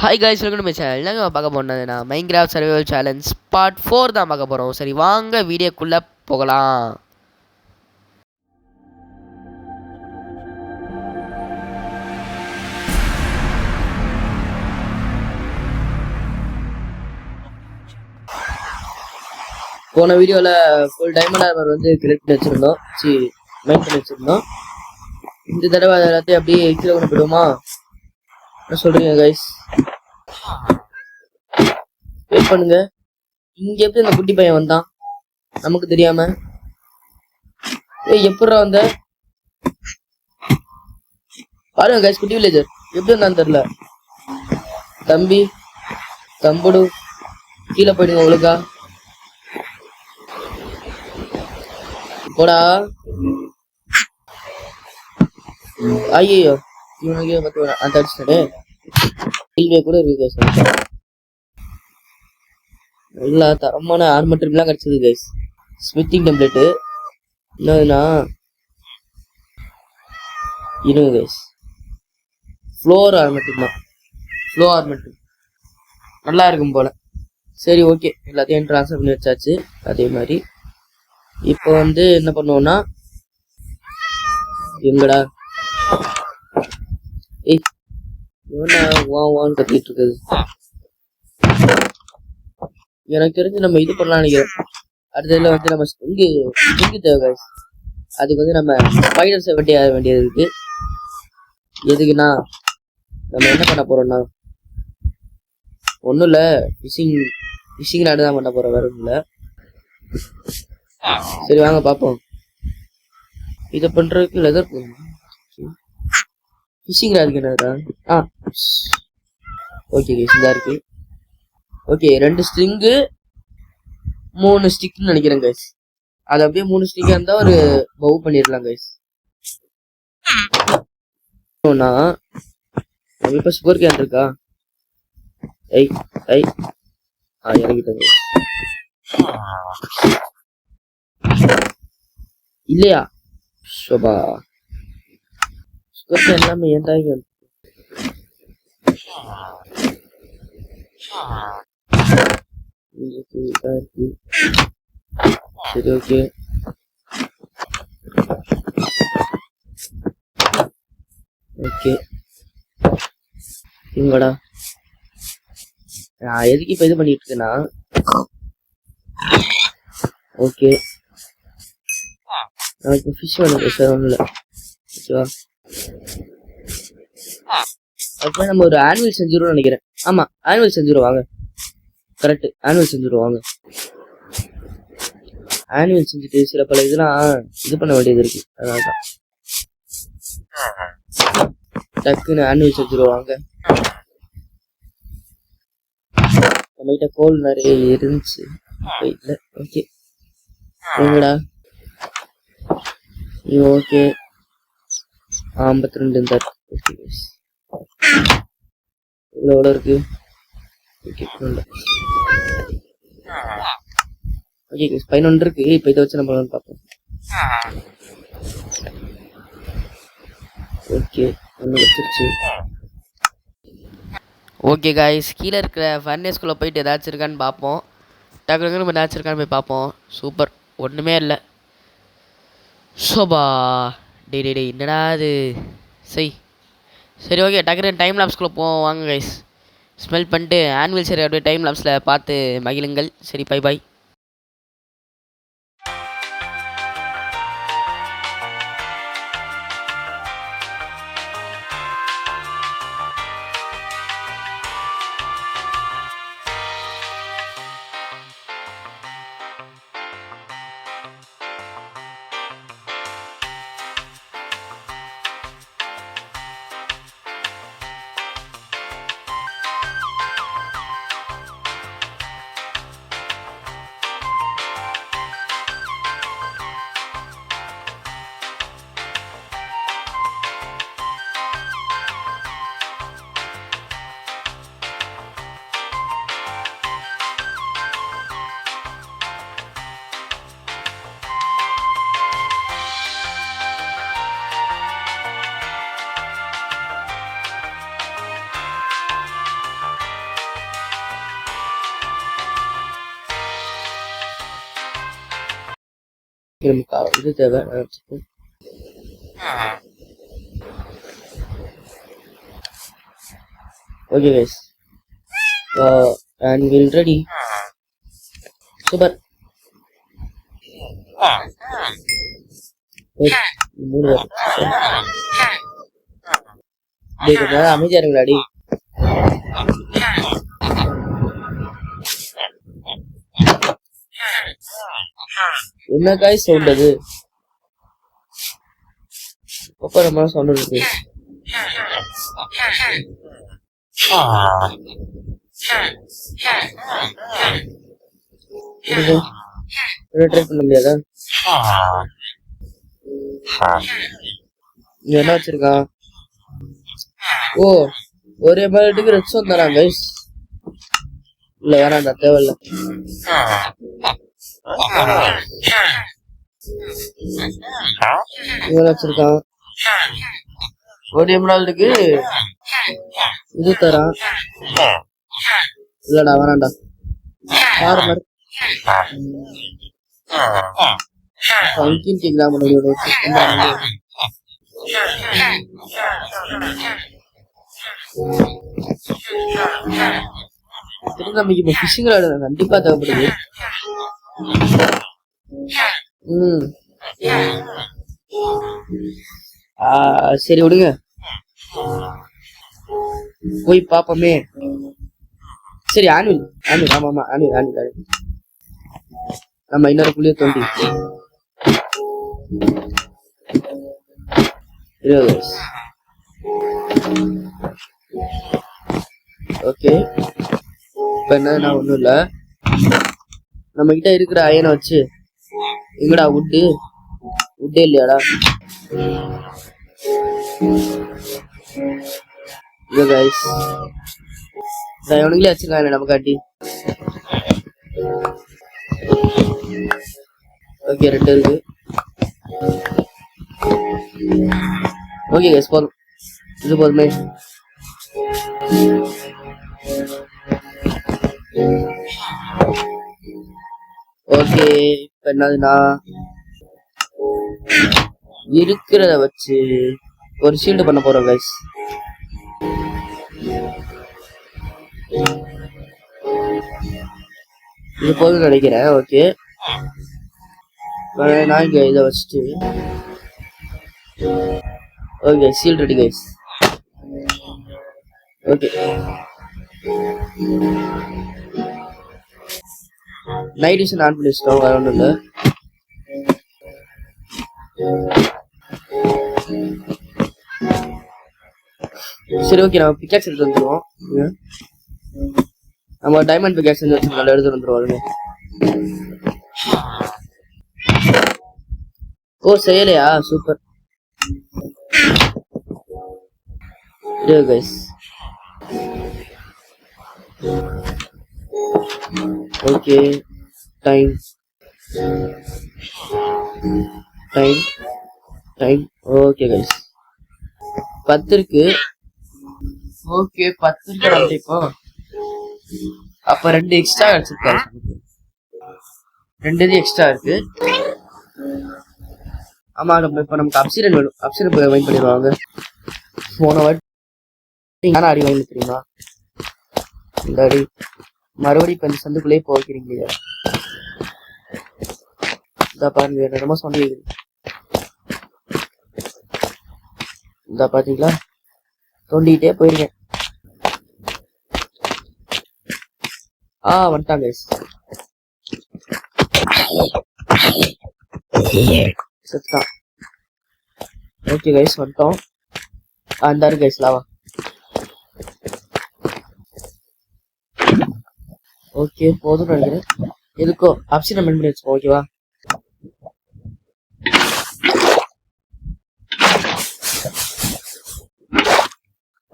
Hi guys, welcome to my channel. என்னங்க பார்க்க போனதுன்னா Minecraft survival challenge part 4 தான் பார்க்க போகிறோம். சரி வாங்க வீடியோக்குள்ளே போகலாம். போன வீடியோவில் ஃபுல் டைமண்ட் ஆர்மர் வந்து கிரியேட் பண்ணி வச்சுருந்தோம், மைண்ட் பண்ணி வச்சுருந்தோம். இந்த தடவை அதை எல்லாத்தையும் அப்படியே கீழே கொண்டு போயிடுவோமா? என்ன சொல்கிறீங்க கைஸ்? வெயிட் பண்ணுங்க. இங்க எப்படி அந்த குட்டி பையன் வந்தான் நமக்கு தெரியாம? எப்படா வந்த? பாருங்க கைஸ், குட்டி வில்லேஜர் எப்படி வந்தான்னு தெரியல. தம்பி தம்புடு கீழே போயிடுங்க உங்களுக்கா. போடா. ஐயோ இவனுக்கே பத்தி அந்த அடிச்சுட்டே கீழே கூட இருக்கு. நல்லா தரமான ஆர்மர் ட்ரிப்லாம் கிடைச்சது கைஸ். ஸ்மித்திங் டெம்ப்ளேட்டு என்னதுன்னா இருங்க கைஸ், ஃப்ளோர் ஆர்மர் ட்ரிப் தான். ஃப்ளோ ஆர்மர் ட்ரிப் நல்லா இருக்கும் போல. சரி ஓகே, எல்லாத்தையும் ட்ரான்ஸ்ஃபர் பண்ணி வச்சாச்சு. அதே மாதிரி இப்போ வந்து என்ன பண்ணுவோம்னா, எங்கடா ஏய் வான்னு கத்திட்டு இருக்குது. எனக்கு தெரிஞ்சு நம்ம இது பண்ணலாம் நினைக்கிறேன். அடுத்ததுல வந்து நம்ம ஸ்ட்ரிங்கு தேவை. அதுக்கு வந்து நம்ம ஸ்பைடர்ஸை வெட்டி ஆக வேண்டியது இருக்கு. எதுக்குன்னா நம்ம என்ன பண்ண போறோம்னா, ஒன்றும் இல்லை, ஃபிஷிங் ராடு தான் பண்ண போறோம், வேற ஒன்றும் இல்லை. சரி வாங்க பார்ப்போம். இதை பண்றதுக்கு லெதர் ஃபிஷிங் ராடுக்கு என்னடா? ஓகே கைஸ், இதா இருக்கு. ஓகே, 2 ஸ்ட்ரிங்கு 3 ஸ்டிக்னு நினைக்கிறேன் கைஸ். அது அப்படியே 3 ஸ்டிக்கா இருந்தா ஒரு பவு பண்ணிடலாம் கைஸ். இப்ப சுகர் கேன் இருக்கா? இறங்கிட்டேன் இல்லையா? சோபா சுகர் கேன் எல்லாமே ஏன்டாங்க. சரி ஓகே, ஓகே இங்கடா. நான் எதுக்கு இப்ப இது பண்ணிட்டு இருக்கேன்னா, ஓகே எனக்கு ஃபிஷ் வேணும் சார், ஒன்றும் இல்லை. ஓகேவா? அப்போ நம்ம ஒரு ஆனுவல் செஞ்சிருவோம்னு நினைக்கிறேன். ஆமா, ஆனுவல் செஞ்சிருவோம் வாங்க. கரெக்ட், ஆனுவல் செஞ்சிருவோம் வாங்க. ஆனுவல் செஞ்சுட்டு சில பல இதெல்லாம் இது பண்ண வேண்டியது இருக்கு. அதனாலதான் டக்குன்னு ஆனுவல் செஞ்சிருவாங்க. நம்மகிட்ட கோல் நிறைய இருந்துச்சு, இல்லை. ஓகே எங்கடா? ஓகே 52 இருந்தார். ஓகே எவ்வளோ இருக்கு? ஓகே ஓகே 11 இருக்கு. இப்போ இதை வச்சு நம்ம பார்ப்போம். ஓகே ஒன்று வச்சிருச்சு. ஓகே காய்ஸ், கீழே இருக்கிற ஃபர்னேஸ்குள்ளே போயிட்டு ஏதாச்சும் இருக்கான்னு பார்ப்போம். டக்குனு நம்ம ஏதாச்சும் இருக்கான்னு போய் பார்ப்போம். சூப்பர், ஒன்றுமே இல்லை. சோபா டே என்னடா அது? சரி ஓகே, டக்குனு டைம் லாப்ஸ்குள்ளே போவோம் வாங்க கைஸ். ஸ்மெல் பண்ணிட்டு ஆனுவல் சரி அப்படியே டைம் லாப்ஸில் பார்த்து மகிழுங்கள். சரி பை பாய். இது தேவை. Okay guys, and we'll ready. Super. அமைதியா இருங்களாடி. என்ன காய் சவுண்ட் அது? ரொம்ப சவுண்ட் இருக்கு. ட்ரை பண்ண முடியாதா? இங்க என்ன வச்சிருக்கான்? ஓ, ஒரே பேலட்டுக்கு ரெட் சோன் தரான் கைஸ். இல்ல வேணாண்டா, தேவையில்ல. இவன் வச்சிருக்கான் ஒரு எம்ரால்டுக்கு இது தரான். இல்லடா வேணாண்டா. ஃபார்மர் பங்கின் கேக்குதான் பண்ண. நமக்கு இப்ப ஃபிஷிங் ராட் கண்டிப்பா தேவைப்படுது. சரி விடுங்க, போய் பாப்போமே. சரி ஆனுவல் ஆனுவல் ஆமா ஆமா ஆனுவல் ஆனுவல் நம்ம இன்னொரு புள்ளிய தோண்டி ஓகே. இப்ப என்ன ஒண்ணும் இல்ல, நம்ம கிட்ட இருக்கிற அயனை வச்சு எங்கடா உட்டே இல்லையாடா? இது கைஸ் இவனுங்களே வச்சிருக்காங்க நம்ம காட்டி. ஓகே, 2 இருக்கு. ஓகே கைஸ், போதும், இது போதுமே. ஓகே, இப்ப என்னதுன்னா இருக்கிறத வச்சு ஒரு ஷீல்டு பண்ண போறோம் கைஸ். இது போதும் நினைக்கிறேன். ஓகே, நான் இங்க இதை வச்சுட்டு okay shield ready guys. Okay, night vision on பண்ணி வச்சுட்டோம், வேற ஒன்றும் இல்லை. சரி ஓகே, நம்ம பிக்காக்ஸ் எடுத்து வந்துடுவோம். நம்ம டைமண்ட் பிக்காக்ஸ் வச்சு நல்லா எடுத்து வந்துடுவோம். ஓ செய்யலையா? Super. Guys okay, time time time. Okay guys, 10 இருக்கு. ஓகே 10 இருக்கு. இப்போ அப்ப 2 எக்ஸ்ட்ரா வச்சிருக்காரு. 2 எக்ஸ்ட்ரா இருக்கு. ஆமா, இப்ப நமக்கு அப்சிடன் வேணும். அப்சிடன் போய் வைன் பண்ணிடுவாங்க. போன வாட்டி அடி வாங்கி தெரியுமா? இந்த அடி மறுபடியும் இப்ப இந்த சந்துக்குள்ளே போகிறீங்க. இந்த பாருங்க, என்னமா சொன்னீங்க. இந்த பாத்தீங்களா, தோண்டிக்கிட்டே போயிருக்கேன். வந்துட்டாங்க செத்தான். ஓகே கைஸ், வந்துட்டோம். அந்த கைஸ் லாவா. ஓகே போதும் நினைக்கிறேன். எதுக்கோ ஆப்ஷன் மென் பண்ணி வச்சுக்கோ. ஓகேவா?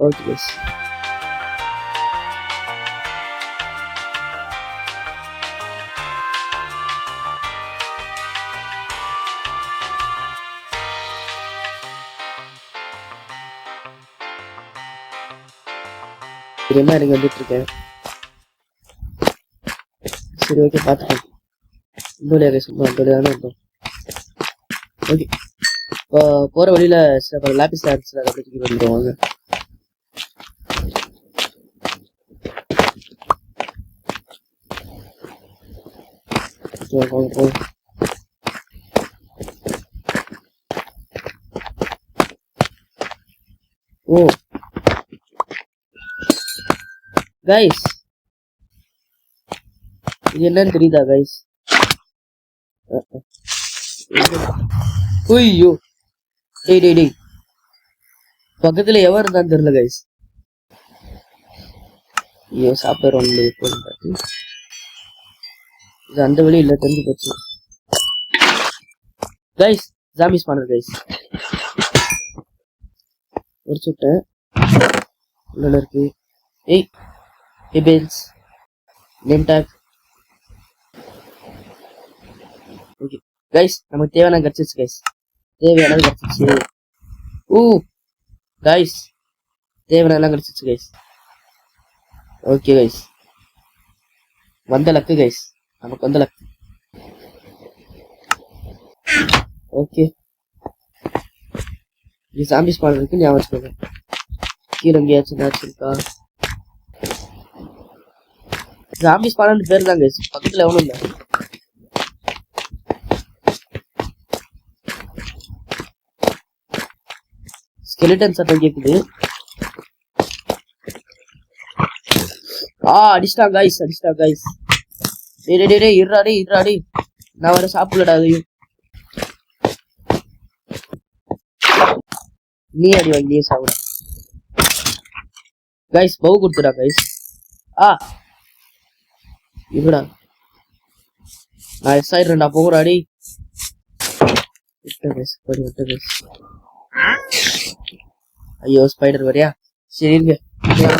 ஓகே கைஸ், என்ன எனக்கு வந்துட்டு இருக்கேன். சரி ஓகே, பார்த்துக்கோங்க. இன்னொரு சும்மா தானே வந்தோம். ஓகே, இப்போ போகிற வழியில் சில லேபிஸ் லேபிஸில் அதை தூக்கி வந்துடுவாங்க. ஓ கைஸ், இது என்னன்னு தெரியுதா கைஸ்? ஐயோ, டேய் டேய் டேய், பக்கத்துல எவன் இருந்தான்னு தெரியல கைஸ். ஐயோ, சாப்பிட்றோம் பார்த்து இது அந்த வழி இல்லை, தெரிஞ்சு போச்சு கைஸ். ஜாம்பிஸ் பண்ணுறது கைஸ், ஒரு சுட்டேன் உள்ள இருக்கு. ஏய் ஹிபில்ஸ் நேம் டேக். ஓகே கைஸ், நமக்கு தேவையான கிடச்சிச்சு கைஸ், தேவையானது கிடச்சிச்சு. ஊ கைஸ், தேவையான கிடச்சிச்சு கைஸ். ஓகே கைஸ், வந்த லக்கு கைஸ், நமக்கு வந்த லக்கு. ஓகே, இது சாம்பிஸ் பண்ணுறதுக்கு ஞாபகம் வச்சுக்கோங்க. கீழே எங்கேயாச்சும் மேட்ச் இருக்கா? சாம்பிஸ் பண்ணு பேர் தான் கைஸ், பக்கத்தில் எவனும் இல்லை. ஸ்கெலிட்டன் சத்தம் கேக்குது. அடிச்சிட்டா கைஸ், அடிச்சிட்டா கைஸ். டேய் இருடாடி, நான் வர சாப்பிடலடா. அதையும் நீ அடி வாங்கி நீ சாப்பிட கைஸ். பவு கொடுத்துடா கைஸ். இப்படா நான் எஸ் ஆயிடுறேன்டா, போகடாடி. விட்ட கைஸ், விட்ட கைஸ். ஐயோ, ஸ்பைடர் வரையா? சரிங்க,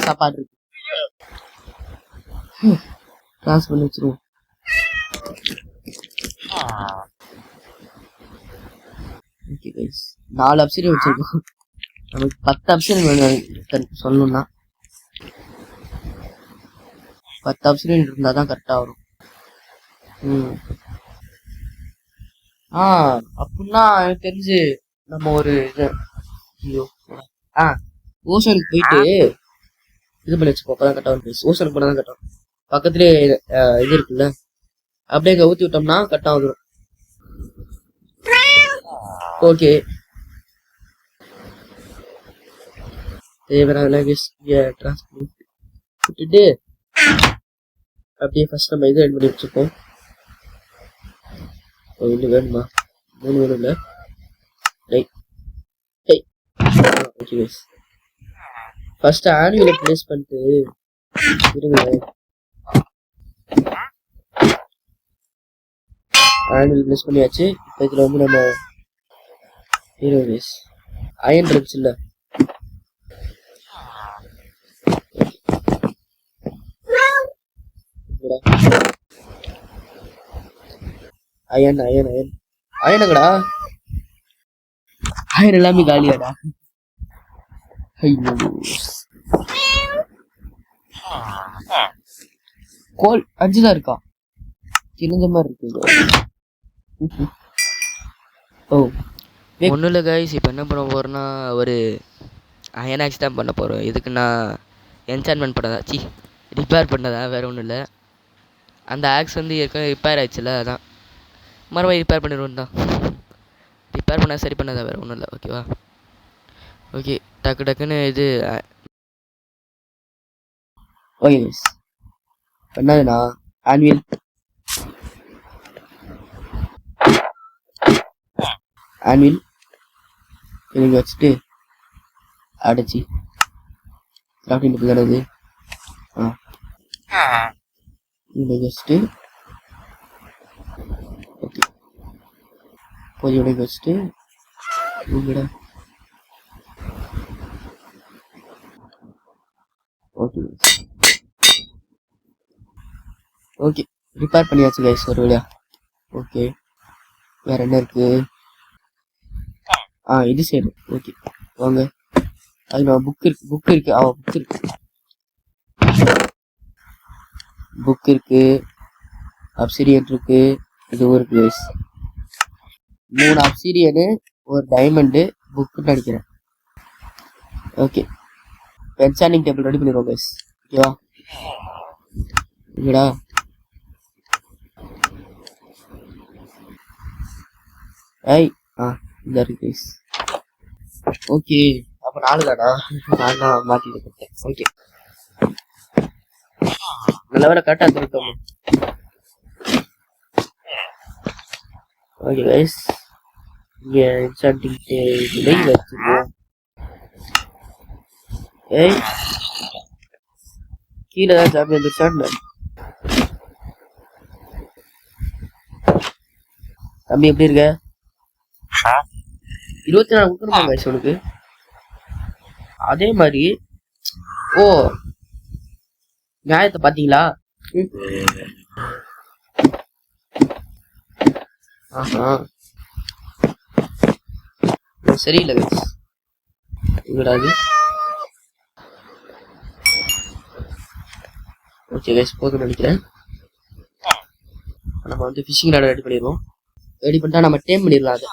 சாப்பாடு இருக்கு, ட்ரான்ஸ் பண்ணி வச்சிருவோம். ஓகே கைஸ், 4 அப்சைன் வச்சிருக்கோம். நமக்கு 10 அப்சைன் வேணும் சொல்லணும்னா. 10 அப்சைன் இருந்தா தான் கரெக்டா வரும். அப்படின்னா எனக்கு தெரிஞ்சு நம்ம ஒரு இது ஓஷனுக்கு போயிட்டு இது பண்ணி வச்சுப்போம், அப்பதான் கரெக்டா வரும். ஓஷனுக்கு போனா தான் கரெக்டா வரும். பக்கத்துலேயே இது இருக்குல்ல, அப்படியே இங்கே ஊற்றி விட்டோம்னா கரெக்டாக வந்துடும். ஓகே, தேவையான டிரான்ஸ்போர்ட் விட்டுட்டு அப்படியே ஃபர்ஸ்ட் நம்ம இது ரெடி பண்ணி வச்சுப்போம். இன்னும் வேணுமா? 3 வேணும் இல்லை? ஓகே கைஸ், ஃபர்ஸ்ட் ஆனுவலை பிளேஸ் பண்ணிட்டு இருங்க. ஆனுவல் பிளேஸ் பண்ணியாச்சு. இப்போ இதில் வந்து நம்ம ஹீரோ கைஸ் அயன் இருந்துச்சு இல்லை? அயன் அயன் அயன் அயனுங்கடா, அயன் எல்லாமே காலியாடா. கோல் 5 தான் இருக்கா? கிழிஞ்ச மாதிரி இருக்கு. ஒன்றும் இல்லை கைஸ், இப்போ என்ன பண்ண போகிறோன்னா ஒரு அயனாக்ஸ் தான் பண்ண போகிறோம். இதுக்கு நான் என்சான்மெண்ட் பண்ணதா, ரிப்பேர் பண்ணதா, வேறு ஒன்றும் இல்லை. அந்த ஆக்ஸ் வந்து ஏற்கனவே ரிப்பேர் ஆயிடுச்சுல, அதான் மறுபடியும் ரிப்பேர் பண்ணிடுவோம் தான். ரிப்பேர் பண்ணால் சரி பண்ணதா, வேறு ஒன்றும் இல்லை. ஓகேவா? ஓகே, டக்குன்னு இது ஓகே கைஸ், என்னதுண்ணா ஆனுவல் இங்கே வச்சுட்டு அடைச்சி கிராஃப்டிங் தானது. இங்கே வச்சுட்டு ஓகே, கொஞ்சம் உடைக்க வச்சுட்டு உங்கடா. ஓகே ஓகே, ரிப்பேர் பண்ணியாச்சு கைஸ் ஒரு வழியா. ஓகே, வேற என்ன இருக்கு? இது சரி. ஓகே வாங்க, அது நான் புக் இருக்கு புக் இருக்கு, அப்சிடியன் இருக்கு, இதுவும் இருக்கு கைஸ். 3 அப்சீரியனு, ஒரு டைமண்டு, புக்குன்னு நினைக்கிறேன். ஓகே, என்சாண்டிங் டேபிள் ரெடி பண்ணிடுவோம் கைஸ். ஓகேவா? இங்கடா இந்த இருக்கு கைஸ். ஓகே, அப்ப 4 தானா? நான் தான் மாத்திட்டு கொடுத்தேன். ஓகே, நல்ல வேலை கரெக்டாக திருட்டோம். ஓகே கைஸ், இங்கே என்சாண்டிங் டேபிளை வச்சுருவோம். கீழே தான் சாமி வந்துருச்சான். தம்பி எப்படி இருக்க? 24 கொடுக்கணுமா கைஸ் உனக்கு? அதே மாதிரி ஓ நியாயத்தை பாத்தீங்களா? ஆஹா, சரியில்லை கைஸ். இங்கடாது. ஓகே கைஸ், போதும் நினைக்கிறேன். நம்ம வந்து ஃபிஷிங் ராட் ரெடி பண்ணிடுவோம். ரெடி பண்ணிட்டா நம்ம டேம் பண்ணிடலாம். அது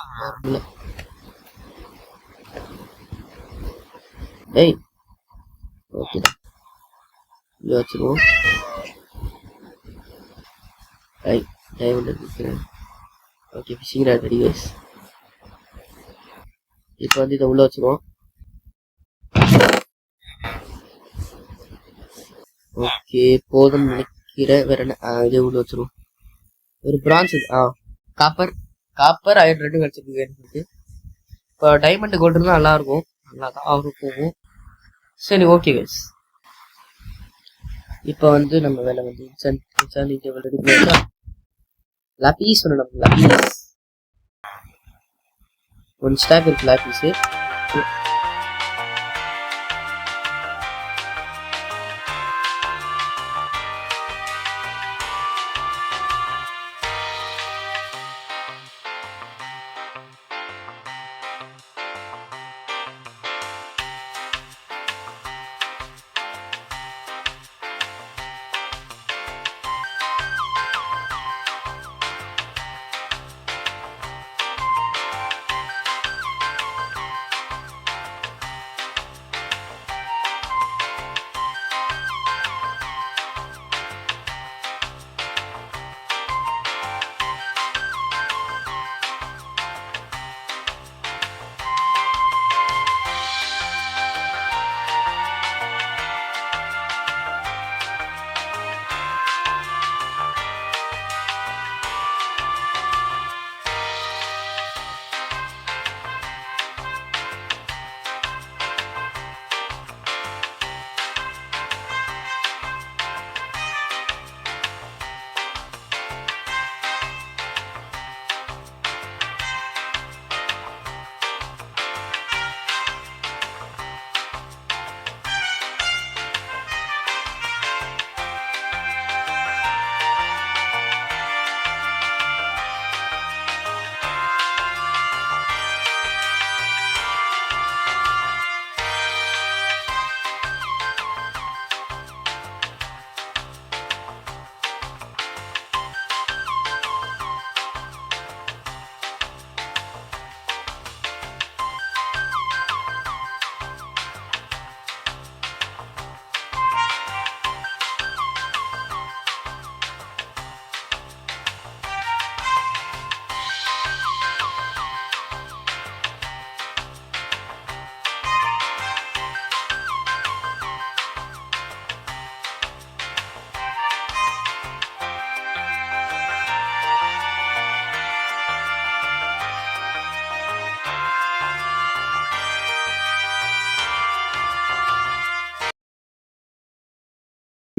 ஏய் ஓகே, இங்கே வச்சுருவோம். டைமண்ட் எடுத்துக்கிறேன். Okay, fishing rod ready guys. இப்போ வந்து இதை உள்ள வச்சுருவோம். ஓகே, போதும் நினைக்கிறேன். வேற என்ன? இதே உள்ள வச்சிருவோம். ஒரு பிரான்ஸ், காப்பர் அயர்ன் ரெண்டும் கிடச்சிருக்கு. இப்போ டைமண்ட் கோல்டு இருந்தால் நல்லா இருக்கும். நல்லா தான் அவரும் போகும். சரி, ஓகே கைஸ். இப்போ வந்து நம்ம வேலை வந்து இன்சாண்டிங் டேபிள் ரெடி பண்ணி லாப்பீஸ் சொல்லணும். லாப்பீஸ் 1 ஸ்டாக் இருக்கு. லாப்பீஸு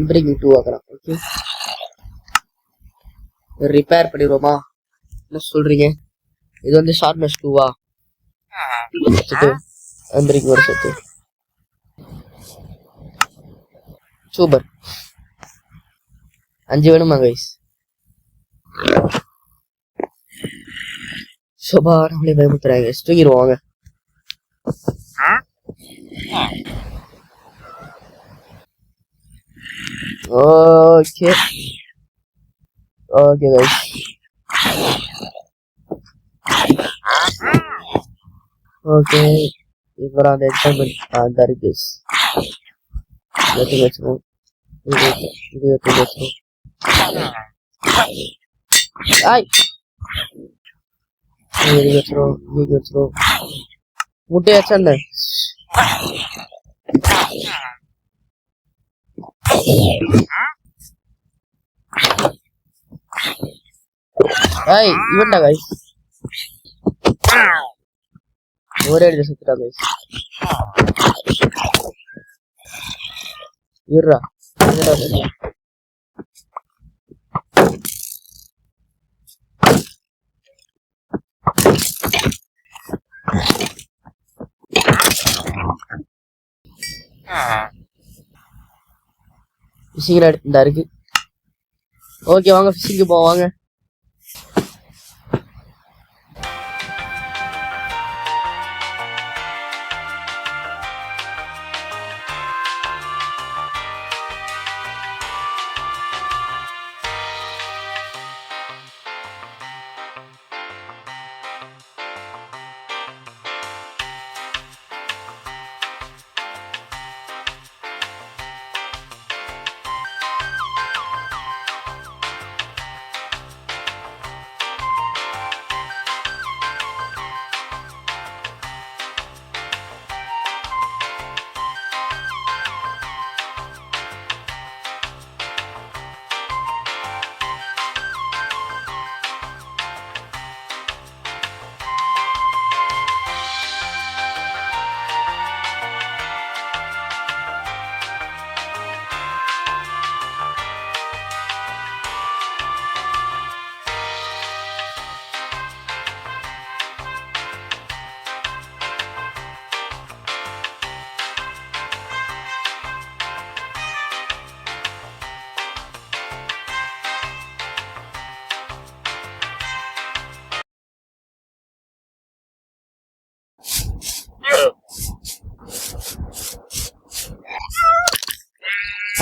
பிரேக்கிங் 2 ஆக்கலாம். ஓகே, ரிப்பேர் பண்ணிடுவோமா? என்ன சொல்றீங்க? இது வந்து ஷார்ப்னஸ் 2வா? பிரேக்கிங் வர சொத்து சூப்பர். 5 வேணுமா கைஸ்? சோபா நம்மளே பயமுத்துறாங்க. தூங்கிடுவாங்க. ஓகே ஓகே கைஸ், ஓகே, இப்போ அந்த எக்ஸாம்பிள் அந்த இருக்கு எடுத்து வச்சுருவோம். இது எடுத்து வச்சுருவோம். ஆய் இது வச்சுருவோம், இது வச்சுருவோம். முட்டையாச்சா இல்லை? ஆய் இவன்டா கைஸ், ஒரே அடிச்சு சுத்துட்டா கைஸ். இருடா ஃபிஷிங் ராட் இந்த இருக்கு. ஓகே வாங்க ஃபிஷிங்கு போவாங்க.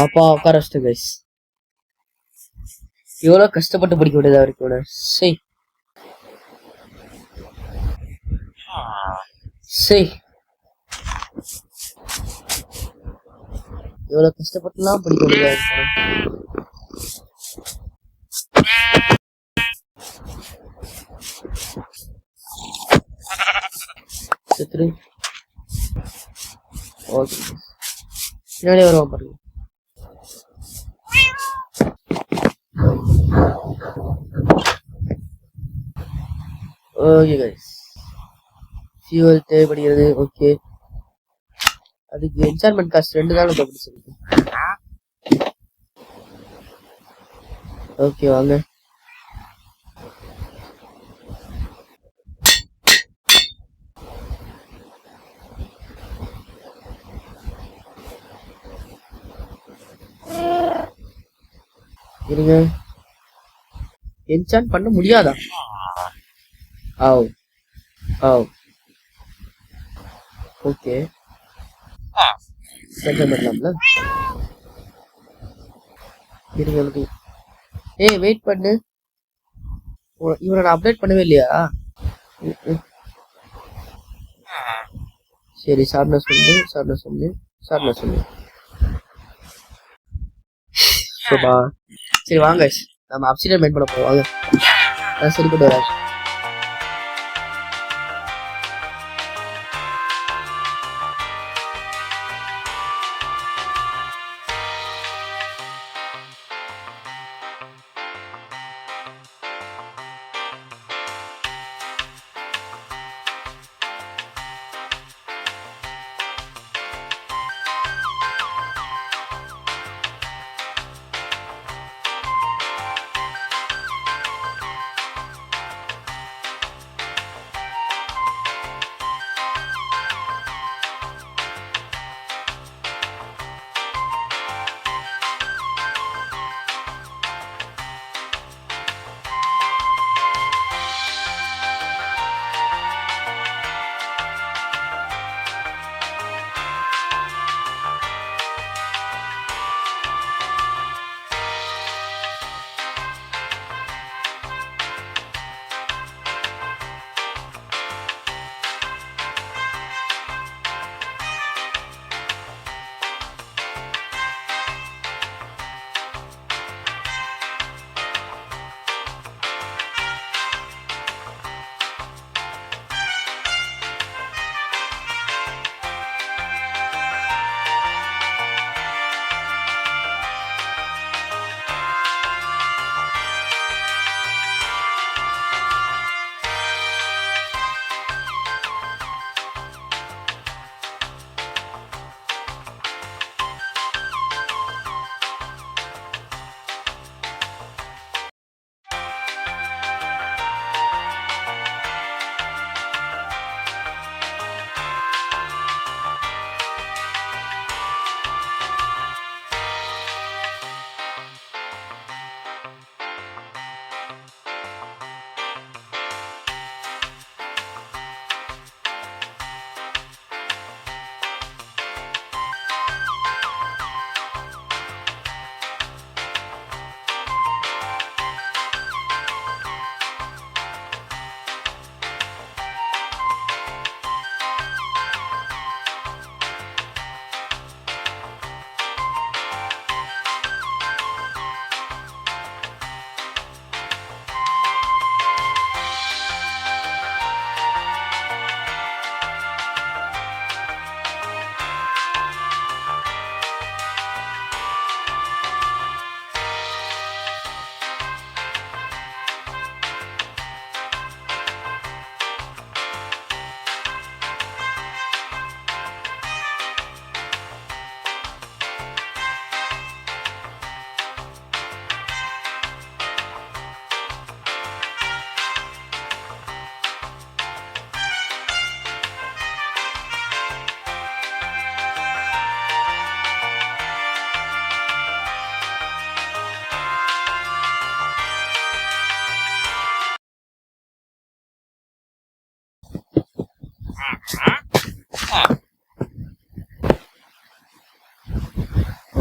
அப்பா உட்கார வச்சுட்டு கைஸ், எவ்வளோ கஷ்டப்பட்டு படிக்க விட்டதா இருக்கு. சரி சரி, எவ்வளோ கஷ்டப்பட்டுலாம் படிக்க விட்டதா இருக்கு. செத்துரு. ஓகே பின்னாடி வருவான் பாருங்க. ஓகே கைஸ், ஃபியூவல் தேவைப்படுகிறது. ஓகே, அதுக்கு என்சார்மெண்ட் காஸ்ட் 2 தான் நம்ம பிடிச்சிருக்கு. ஓகே வாங்க. இருங்க, என்சான் பண்ண முடியாதா? ஆவ் ஆவ் ஓகே, சென்டர் பண்ணலாம்ல. இருங்க, ஏய் வெயிட் பண்ணு, இவனை நான் அப்டேட் பண்ணவே இல்லையா? சரி சாப்பிட சொல்லு, சாப்பிட சொல்லு, சாப்பிட சொல்லு. சரி வாங்க நம்ம அப்சிடர் மெயின் பண்ண போவாங்க. சரி கொண்டு வராது.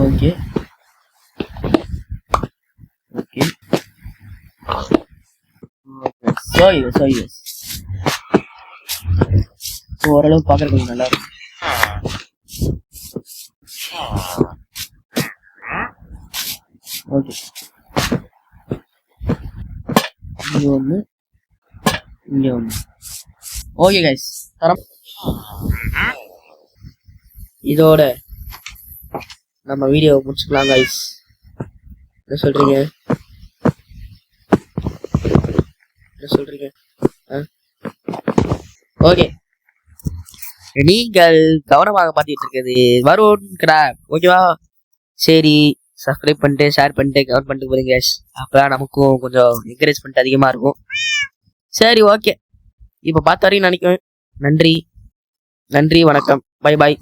ஓகே ஓகே ஓரளவு பார்க்கறது கொஞ்சம் நல்லா இருக்கும். ஓகே இங்க ஒன்று இங்க ஒன்று. ஓகே கைஸ் தரம் இதோட நம்ம வீடியோ முடிச்சுக்கலாம் கைஸ். என்ன சொல்றீங்க? ஓகே நீங்கள் கவனமாக பார்த்துட்டு இருக்கிறது வருண் கிராப். ஓகேவா? சரி, சப்ஸ்கிரைப் பண்ணிட்டு ஷேர் பண்ணிட்டு கமெண்ட் பண்ணிட்டு போறீங்க. அப்பதான் நமக்கும் கொஞ்சம் என்கரேஜ்மெண்ட் அதிகமா இருக்கும். சரி ஓகே, இப்போ பார்த்த வரையும் நினைக்கிறேன். நன்றி வணக்கம், பை பாய்.